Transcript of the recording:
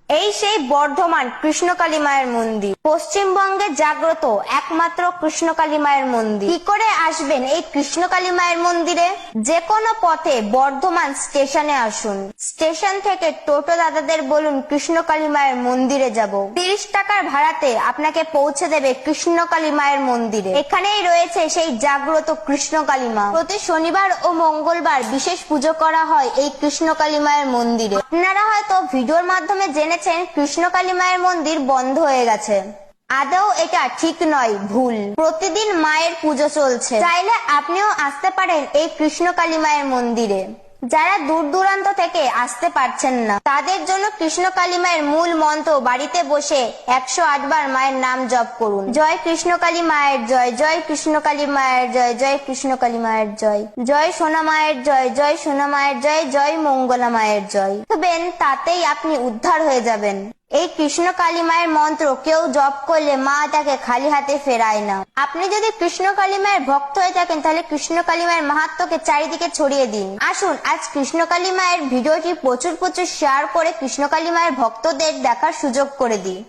এই সেই বর্ধমান কৃষ্ণকালী মায়ের মন্দির, পশ্চিমবঙ্গে জাগ্রত একমাত্র কৃষ্ণকালী মায়ের মন্দির। কি করে আসবেন এই কৃষ্ণকালী মায়ের মন্দিরে? যে কোনো পথে বর্ধমান স্টেশনে আসুন। স্টেশন থেকে টোটো দাদাদের বলুন কৃষ্ণকালী মায়ের মন্দিরে যাব। 30 টাকার ভাড়াতে আপনাকে পৌঁছে দেবে কৃষ্ণকালী মায়ের মন্দিরে। এখানেই রয়েছে সেই জাগ্রত কৃষ্ণকালী মা। প্রতি শনিবার ও মঙ্গলবার বিশেষ পুজো করা হয় এই কৃষ্ণকালী মায়ের মন্দিরে। আপনারা হয়তো ভিডিওর মাধ্যমে জেনেছেন কৃষ্ণকালী মায়ের মন্দির বন্ধ হয়ে গেছে। আদৌ এটা ঠিক নয়, ভুল। প্রতিদিন মায়ের পুজো চলছে। চাইলে আপনিও আসতে পারেন এই কৃষ্ণকালী মায়ের মন্দিরে। যারা দূর দূরান্ত থেকে আসতে পারছেন না তাদের জন্য কৃষ্ণকালী মায়ের মূল মন্ত্র বাড়িতে বসে 108 বার মায়ের নাম জপ করুন। জয় কৃষ্ণকালী মায়ের জয়, জয় কৃষ্ণকালী মায়ের জয়, জয় কৃষ্ণকালী মায়ের জয়, জয় সোনা মায়ের জয়, জয় সোনা মায়ের জয়, জয় মঙ্গলা মায়ের জয়। দেখবেন তাতেই আপনি উদ্ধার হয়ে যাবেন। এই কৃষ্ণকালী মায়ের মন্ত্র কেউ জপ করলে মা তাকে খালি হাতে ফেরায় না। আপনি যদি কৃষ্ণকালী মায়ের ভক্ত হয়ে থাকেন তাহলে কৃষ্ণকালী মায়ের মাহাত্ম্যকে চারিদিকে ছড়িয়ে দিন। আসুন আজ কৃষ্ণকালী মায়ের ভিডিওটি প্রচুর শেয়ার করে কৃষ্ণকালী মায়ের ভক্তদের দেখার সুযোগ করে দিই।